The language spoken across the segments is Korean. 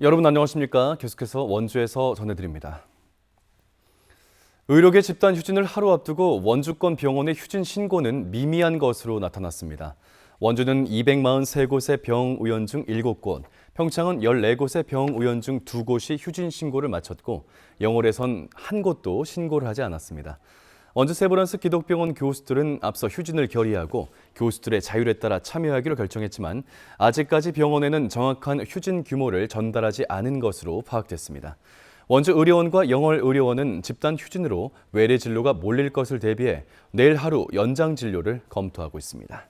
여러분 안녕하십니까? 계속해서 원주에서 전해드립니다. 의료계 집단 휴진을 하루 앞두고 원주권 병원의 휴진 신고는 미미한 것으로 나타났습니다. 원주는 243곳의 병 의원 중 7곳, 평창은 14곳의 병 의원 중 2곳이 휴진 신고를 마쳤고 영월에선 한 곳도 신고를 하지 않았습니다. 원주 세브란스 기독병원 교수들은 앞서 휴진을 결의하고 교수들의 자율에 따라 참여하기로 결정했지만 아직까지 병원에는 정확한 휴진 규모를 전달하지 않은 것으로 파악됐습니다. 원주 의료원과 영월 의료원은 집단 휴진으로 외래 진료가 몰릴 것을 대비해 내일 하루 연장 진료를 검토하고 있습니다.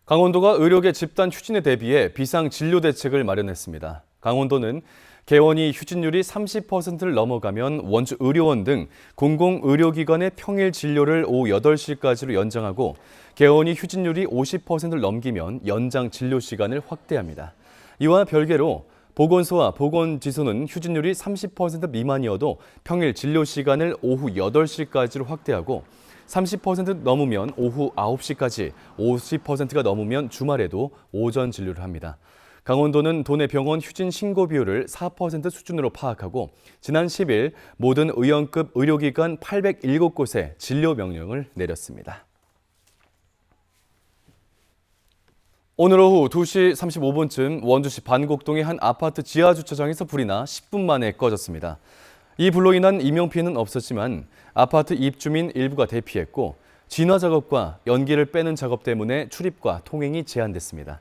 강원도가 의료계 집단 휴진에 대비해 비상 진료 대책을 마련했습니다. 강원도는 개원이 휴진율이 30%를 넘어가면 원주 의료원 등 공공의료기관의 평일 진료를 오후 8시까지로 연장하고 개원이 휴진율이 50%를 넘기면 연장 진료 시간을 확대합니다. 이와 별개로 보건소와 보건지소는 휴진율이 30% 미만이어도 평일 진료 시간을 오후 8시까지로 확대하고 30% 넘으면 오후 9시까지, 50%가 넘으면 주말에도 오전 진료를 합니다. 강원도는 도내 병원 휴진 신고 비율을 4% 수준으로 파악하고 지난 10일 모든 의원급 의료기관 807곳에 진료 명령을 내렸습니다. 오늘 오후 2시 35분쯤 원주시 반곡동의 한 아파트 지하주차장에서 불이 나 10분 만에 꺼졌습니다. 이 불로 인한 인명피해는 없었지만 아파트 입주민 일부가 대피했고 진화 작업과 연기를 빼는 작업 때문에 출입과 통행이 제한됐습니다.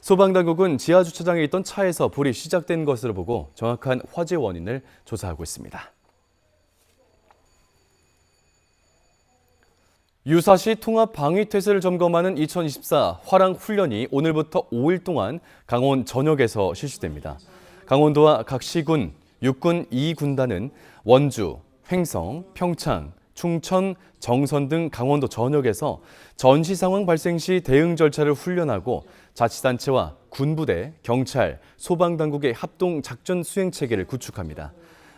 소방당국은 지하주차장에 있던 차에서 불이 시작된 것으로 보고 정확한 화재 원인을 조사하고 있습니다. 유사시 통합 방위태세를 점검하는 2024 화랑훈련이 오늘부터 5일 동안 강원 전역에서 실시됩니다. 강원도와 각 시군, 육군 2군단은 원주, 횡성, 평창, 충천, 정선 등 강원도 전역에서 전시 상황 발생 시 대응 절차를 훈련하고 자치단체와 군부대, 경찰, 소방당국의 합동 작전 수행 체계를 구축합니다.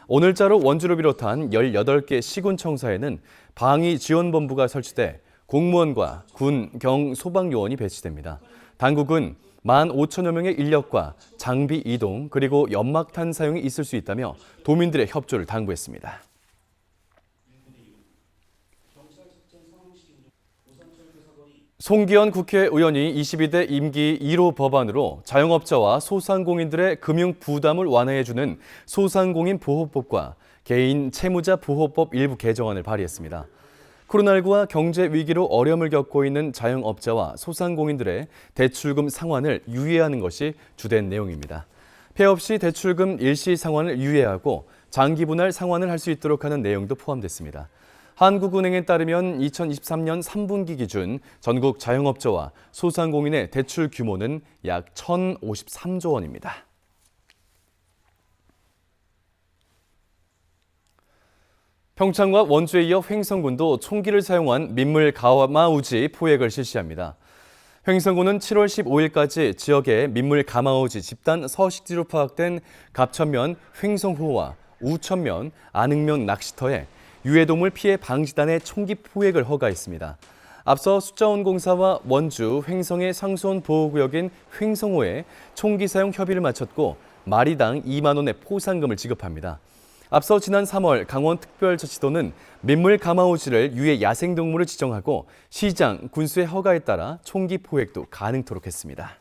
오늘자로 원주를 비롯한 18개 시군청사에는 방위지원본부가 설치돼 공무원과 군, 경, 소방요원이 배치됩니다. 당국은 15,000여 명의 인력과 장비 이동 그리고 연막탄 사용이 있을 수 있다며 도민들의 협조를 당부했습니다. 송기현 국회의원이 22대 임기 1호 법안으로 자영업자와 소상공인들의 금융 부담을 완화해주는 소상공인보호법과 개인 채무자 보호법 일부 개정안을 발의했습니다. 코로나19와 경제 위기로 어려움을 겪고 있는 자영업자와 소상공인들의 대출금 상환을 유예하는 것이 주된 내용입니다. 폐업 없이 대출금 일시 상환을 유예하고 장기 분할 상환을 할 수 있도록 하는 내용도 포함됐습니다. 한국은행에 따르면 2023년 3분기 기준 전국 자영업자와 소상공인의 대출 규모는 약 1,053조 원입니다. 평창과 원주에 이어 횡성군도 총기를 사용한 민물 가마우지 포획을 실시합니다. 횡성군은 7월 15일까지 지역의 민물 가마우지 집단 서식지로 파악된 갑천면 횡성호와 우천면 안흥면 낚시터에 유해동물 피해 방지단의 총기 포획을 허가했습니다. 앞서 숫자원공사와 원주, 횡성의 상수원 보호구역인 횡성호에 총기 사용 협의를 마쳤고 마리당 2만 원의 포상금을 지급합니다. 앞서 지난 3월 강원특별자치도는 민물 가마우지를 유해 야생동물을 지정하고 시장, 군수의 허가에 따라 총기 포획도 가능토록 했습니다.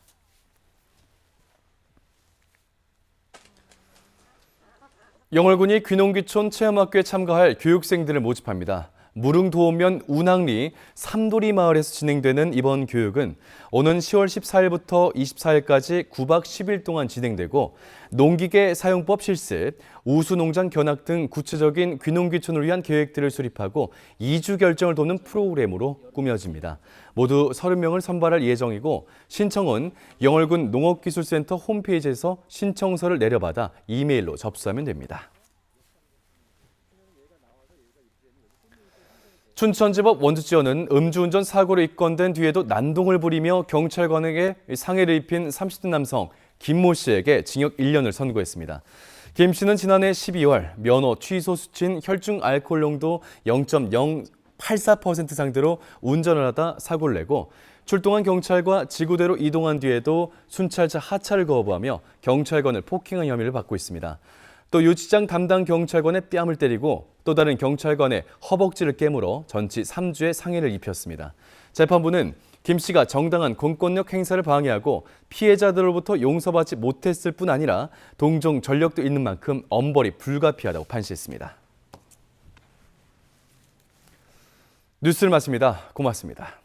영월군이 귀농귀촌 체험학교에 참가할 교육생들을 모집합니다. 무릉도읍면 운항리 삼도리 마을에서 진행되는 이번 교육은 오는 10월 14일부터 24일까지 9박 10일 동안 진행되고 농기계 사용법 실습, 우수농장 견학 등 구체적인 귀농귀촌을 위한 계획들을 수립하고 이주 결정을 돕는 프로그램으로 꾸며집니다. 모두 30명을 선발할 예정이고 신청은 영월군 농업기술센터 홈페이지에서 신청서를 내려받아 이메일로 접수하면 됩니다. 춘천지법 원주지원은 음주운전 사고로 입건된 뒤에도 난동을 부리며 경찰관에게 상해를 입힌 30대 남성 김모 씨에게 징역 1년을 선고했습니다. 김 씨는 지난해 12월 면허 취소 수치인 혈중 알코올 농도 0.084% 상대로 운전을 하다 사고를 내고 출동한 경찰과 지구대로 이동한 뒤에도 순찰차 하차를 거부하며 경찰관을 폭행한 혐의를 받고 있습니다. 또 유치장 담당 경찰관의 뺨을 때리고 또 다른 경찰관의 허벅지를 깨물어 전치 3주의 상해를 입혔습니다. 재판부는 김 씨가 정당한 공권력 행사를 방해하고 피해자들로부터 용서받지 못했을 뿐 아니라 동종 전력도 있는 만큼 엄벌이 불가피하다고 판시했습니다. 뉴스를 마칩니다. 고맙습니다.